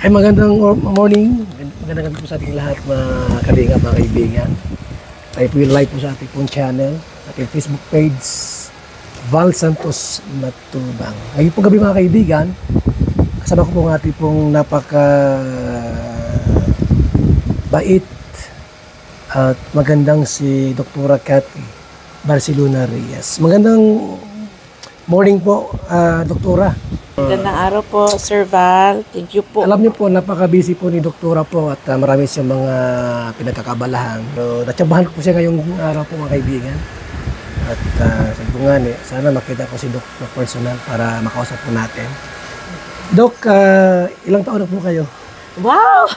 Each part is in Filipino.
Ay, magandang morning. Magandang gabi po sa ating lahat, mga kalinga, mga kaibigan. Tayo po yung live po sa ating pong channel, ating Facebook page, Val Santos Matubang. Ngayon po gabi, mga kaibigan, kasama ko po ang ating pong napaka bait at magandang si Dr. Cathy Barcelona Reyes. Magandang morning po, Doktora. Magandang araw po, Sir Val. Thank you po. Alam niyo po, napaka-busy po ni Doktora po at marami siyang mga pinagkakabalahan. So, natsabahan ko po siya ngayong araw po, mga kaibigan. At sabi ko nga, sana makita ko si Doc na personal para makausap po natin. Doc, ilang taon na po kayo? Wow!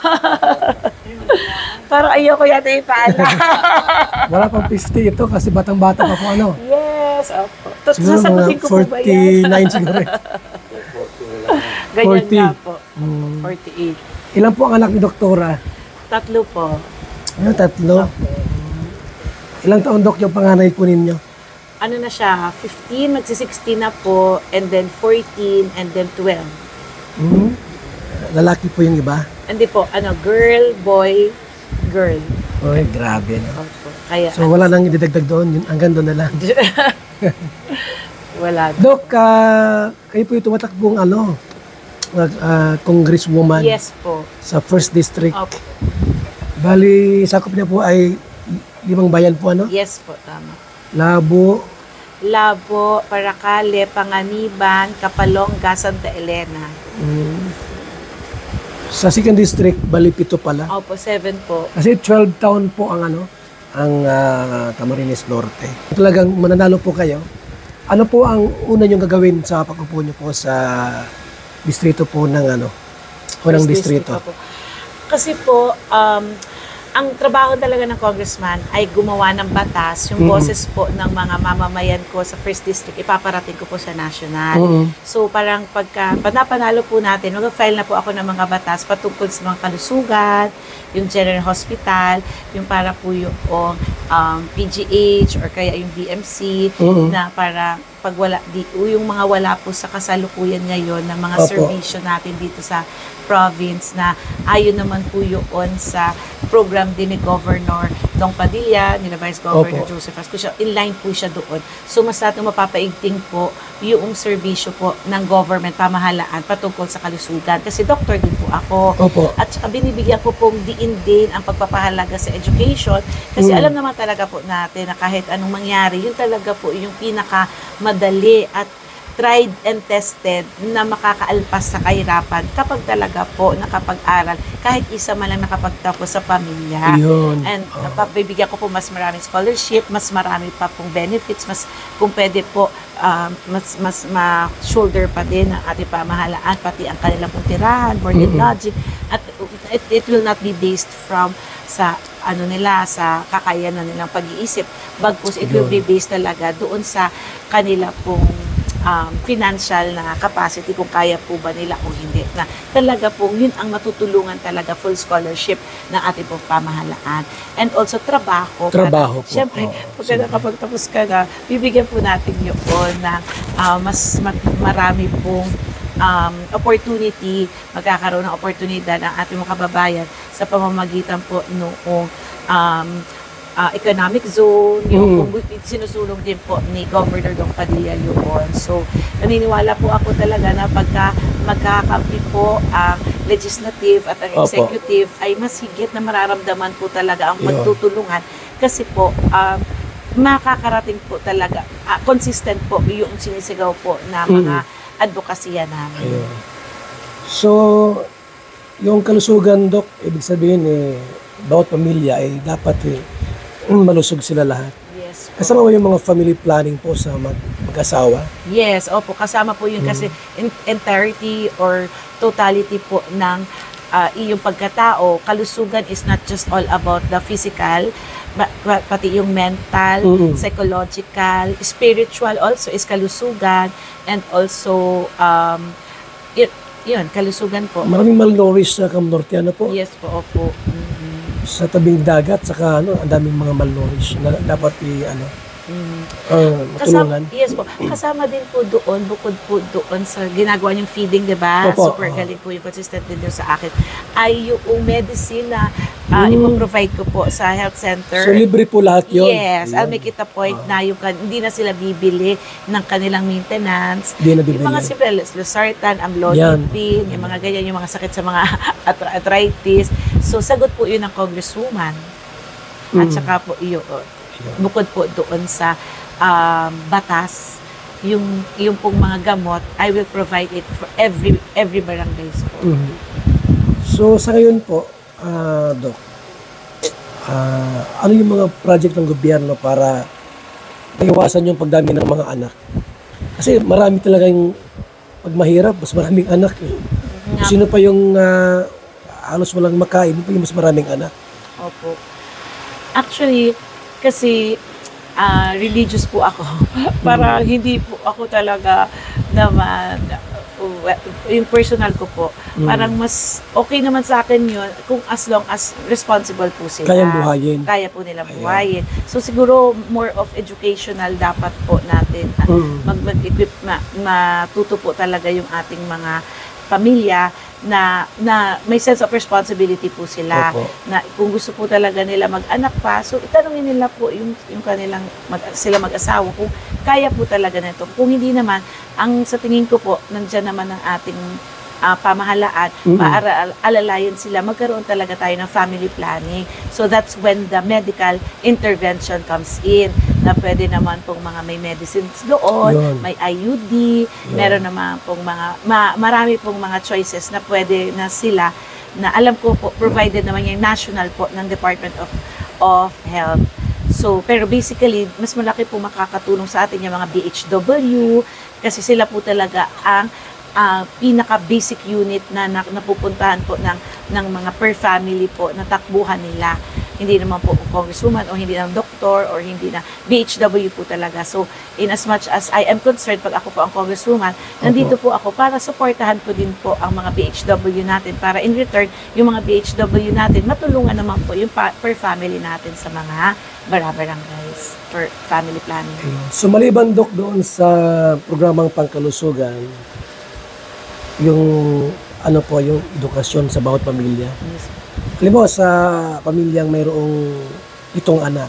Parang ayoko yata ipaalam. Wala pang 50 ito kasi batang-bata pa po, ano? Yes, opo. Siguro Sasagutin mga ko po ba yan? 49 siguro. Ganyan 40. nga po. 48. Ilan po ang anak ni Doktora? 3 po. Ano, 3? Ilang taon, Dok, yung panganay po ninyo? Ano na siya? 15, magsi-16 na po, and then 14, and then 12. Lalaki po yung iba? Hindi po, girl, boy, girl. Oy, grabe, no? Opo. Kaya, So, wala nang ididagdag doon, yun, hanggang doon na lang. wala. Dok, kayo po yung tumatakbong congresswoman Yes po. sa 1st District. Opo. Bali, sakop niya po ay 5 bayan po, ano? Yes po, tama. Labo, Labo, Paracale, Panganiban, Kapalonga, Santa Elena. sa 2nd District, bali 7 pala. Opo, 7 po. Kasi 12 town po ang Camarines Norte. Talagang mananalo po kayo. Ano po ang una niyong gagawin sa pag-upo niyo po sa distrito po ng unang First distrito? Opo. Kasi po, ang trabaho talaga ng congressman ay gumawa ng batas, yung boses po ng mga mamamayan ko sa 1st District, ipaparating ko po sa national. So parang pagka panapanalo po natin, mag-file na po ako ng mga batas patungkol sa mga kalusugan, yung General Hospital, yung para po yung PGH or kaya yung BMC, na para pag wala, yung mga wala po sa kasalukuyan ngayon ng mga serbisyo natin dito sa province na ayon naman po yun sa program din ni Governor Dong Padilla, ni Vice Governor Joseph Ascusio, inline po siya doon. So mas natin mapapaigting po yung serbisyo po ng government, pamahalaan patungkol sa kalusugan. Kasi doctor din po ako. At saka binibigyan ko pong diin din ang pagpapahalaga sa education. Kasi alam naman talaga po natin na kahit anong mangyari, yun talaga po yung pinakamadali at tried and tested na makakaalpas sa kahirapan kapag talaga po nakapag-aral, kahit isa man lang nakapagtapos sa pamilya. And bibigyan ko po mas maraming scholarship, mas marami pa pong benefits, mas kung pwede po mas ma-shoulder pa din ang ating pamahalaan, pati ang kanilang pong tirahan, board and lodging, at it will not be based from sa sa kakayanan nilang pag-iisip, bagkus it will be based talaga doon sa kanila pong financial na capacity, kung kaya po ba nila o hindi. Na talaga po, yun ang matutulungan talaga, full scholarship ng ating pong pamahalaan. And also, trabaho. Trabaho po. Siyempre, pagka nakapagtapos ka na, bibigyan po natin yun na mas marami pong opportunity, magkakaroon ng oportunidad ang ating mga kababayan sa pamamagitan po noong economic zone, yung sinusulong din po ni Governor Dong Padilla yun. So, naniniwala po ako talaga na pagka magkakampi po ang legislative at ang executive, ay mas higit na mararamdaman po talaga ang magtutulungan. Kasi po, makakarating po talaga, consistent po yung sinisigaw po na mga advokasya namin. So, yung kalusugan, Dok, ibig sabihin bawat pamilya ay dapat malusog sila lahat. Yes. Kasama mo yung mga family planning po sa mag-asawa? Yes, opo. Kasama po yun kasi entirety or totality po ng iyong pagkatao. Kalusugan is not just all about the physical, pati yung mental, psychological, spiritual also is kalusugan, and also yun, kalusugan po. Maraming malnourished sa Kamnortiano po. Yes po, opo. Sa tabing dagat, saka ang daming mga malnourished na dapat matulungan. Yes po. Kasama din po doon, bukod po doon sa ginagawa niyong feeding, di ba? Opo. Super galing po yung consistent din doon sa akin. Ay yung medicine na ipoprovide ko po sa health center. So, libre po lahat yun? Yes. I'll make it a point na yung, hindi na sila bibili ng kanilang maintenance. Hindi na bibili. Yung mga simple, losartan, amlodipine, yung mga ganyan, yung mga sakit sa mga arthritis. So, sagot po yun ng Congresswoman. At saka po yun, bukod po doon sa batas, yung pong mga gamot, I will provide it for every barangays po. So, sa ngayon po, Doc, ano yung mga project ng gobyerno para maiwasan yung pagdami ng mga anak? Kasi marami talagang, pag mahirap, mas maraming anak. Sino pa yung halos walang makain, pa yung mas maraming anak? Opo. Actually, kasi religious po ako. Para hindi po ako talaga naman, yung personal ko po, parang mas okay naman sa akin yun kung as long as responsible po sila. Kayang buhayin. Kaya po nila buhayin. So siguro more of educational dapat po natin mag-equip, matuto po talaga yung ating mga pamilya na may sense of responsibility po sila. Opo. Na kung gusto po talaga nila mag-anak pa, so itanungin nila po yung kanilang sila mag-asawa kung kaya po talaga nito. Kung hindi naman, ang sa tingin ko po, nandiyan naman ang ating pamahalaan, para alalayan sila, magkaroon talaga tayo ng family planning. So that's when the medical intervention comes in, na pwede naman pong mga may medicines doon, may IUD, meron naman pong marami pong mga choices na pwede na sila, na alam ko po, provided naman yung national po ng Department of Health. So, pero basically, mas malaki po makakatulong sa atin yung mga BHW, kasi sila po talaga ang pinaka-basic unit na napupuntahan po ng mga per family po na takbuhan nila. Hindi naman po congresswoman o hindi na doktor or hindi na BHW po talaga. So, in as much as I am concerned, pag ako po ang congresswoman, nandito po ako para supportahan ko din po ang mga BHW natin para in return, yung mga BHW natin, matulungan naman po yung per family natin sa mga barangays for family planning. So, maliban, Doc, doon sa programang pangkalusugan, yung ano po, yung edukasyon sa bawat pamilya. Yes. Halimbawa sa pamilyang mayroong 7 anak,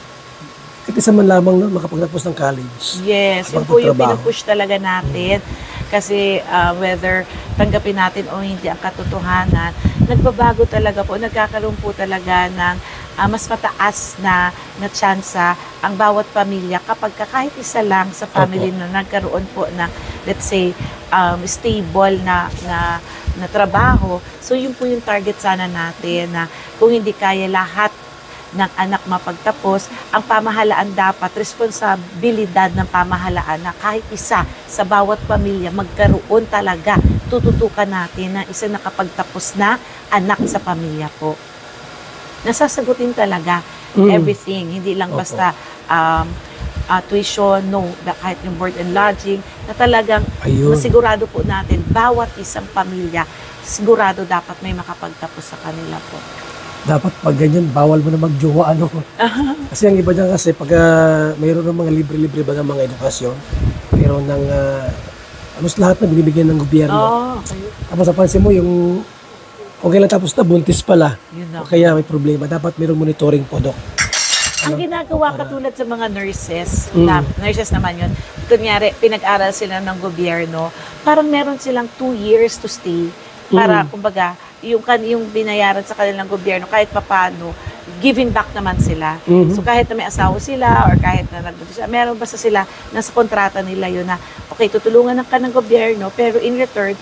kahit isa man lamang na makapagtapos ng college. Yes, yun po yung pinupush talaga natin. Kasi whether tanggapin natin o hindi ang katotohanan, nagbabago talaga po, nagkakaroon po talaga ng mas mataas na tsansa ang bawat pamilya kapag kahit isa lang sa family na nagkaroon po na, let's say, stable na trabaho. So yun po yung target sana natin, na kung hindi kaya lahat ng anak mapagtapos, ang pamahalaan dapat, responsibilidad ng pamahalaan na kahit isa sa bawat pamilya magkaroon talaga, tututukan natin na isa nakapagtapos na anak sa pamilya po. Nasasagutin talaga everything, hindi lang basta tuition, no, kahit yung board and lodging, na talagang masigurado po natin, bawat isang pamilya, sigurado dapat may makapagtapos sa kanila po. Dapat pag ganyan, bawal mo na magjowa, ano. Kasi ang iba dyan kasi, pag mayroon ng mga libre-libre ba ng mga edukasyon, mayroon ng, alos lahat na binibigyan ng gobyerno. Tapos napansin mo yung, okay lang tapos na, buntis pala. O kaya may problema. Dapat mayroong monitoring po, Doc. Ang ginagawa katulad sa mga nurses, nurses naman yun, kunyari, pinag-aral sila ng gobyerno, parang meron silang 2 years to stay, para, kumbaga, yung binayaran sa kanilang gobyerno, kahit papano, giving back naman sila. So kahit na may asawa sila, or kahit na nagbuntis sila, meron basta sila, nasa kontrata nila yun na, okay, tutulungan ka ng gobyerno, pero in return,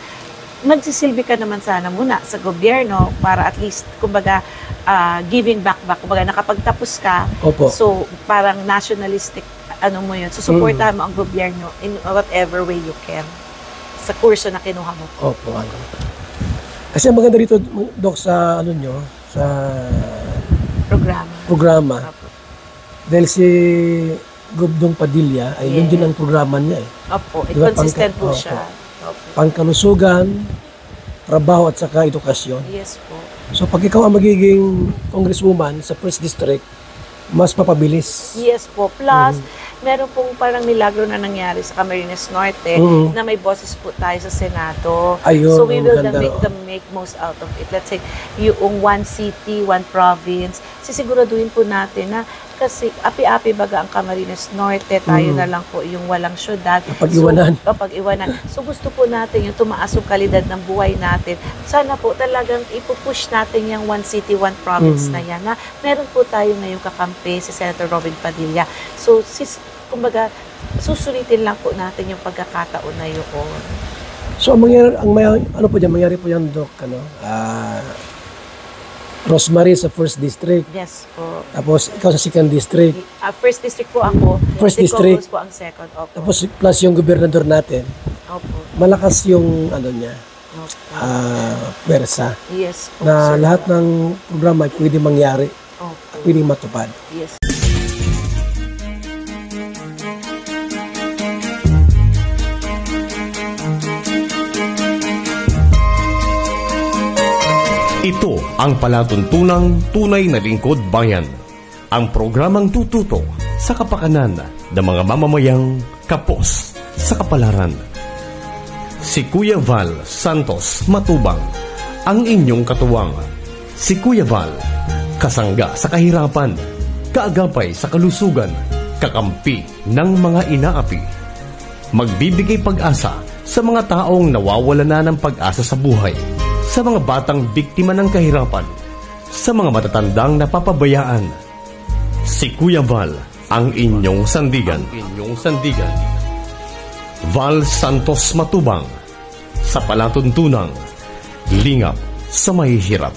magsisilbi ka naman sana muna sa gobyerno para at least, kumbaga, giving back, kumbaga nakapagtapos ka. So parang nationalistic, ano mo yun, susuportahan mo ang gobyerno in whatever way you can sa kurso na kinuha mo. Kasi ang maganda dito, Doc, sa ano nyo, sa programa. Dahil si Gobdong Padilla, ay yun din ang programa niya eh. Diba, consistent po siya. Pangkalusugan, trabaho at saka edukasyon. Yes po. So pag ikaw ang magiging congresswoman sa 1st District, mas mapabilis. Yes po. Plus, meron pong parang milagro na nangyari sa Camarines Norte na may boses po tayo sa Senado. Ayun, so we will ganda, make most out of it. Let's say, yung one city, one province, sisiguraduhin po natin na kasi api-api baga ang Camarines Norte, tayo na lang po yung walang syudad. Kapag-iwanan. So, kapag-iwanan. So gusto po natin yung tumaas yung kalidad ng buhay natin. Sana po talagang ipupush natin yung one city, one province na yan. Na meron po tayo ngayong kakampi, si Senator Robin Padilla. So, kumbaga, susulitin lang po natin yung pagkakataon na yun. So, ano po dyan, mangyari po yan, Doc, Rosemary sa 1st District. Yes po. Tapos, ikaw sa 2nd District. First District po ako. First District. po ang 2nd. Opo. Tapos, plus yung gobernador natin. Opo. Malakas yung, niya, Opo. pwersa. Yes po. Na sir. lahat ng programa ay pwede mangyari. Opo. Pwede matupad. Yes. Ito ang palatuntunang tunay na lingkod bayan. Ang programang tututo sa kapakanan ng mga mamamayang kapos sa kapalaran. Si Kuya Val Santos Matubang, ang inyong katuwang. Si Kuya Val, kasangga sa kahirapan, kaagapay sa kalusugan, kakampi ng mga inaapi. Magbibigay pag-asa sa mga taong nawawala na ng pag-asa sa buhay, sa mga batang biktima ng kahirapan, sa mga matatandang napapabayaan. Si Kuya Val, ang inyong sandigan. Val Santos Matubang, sa palatuntunang lingap sa mahihirap.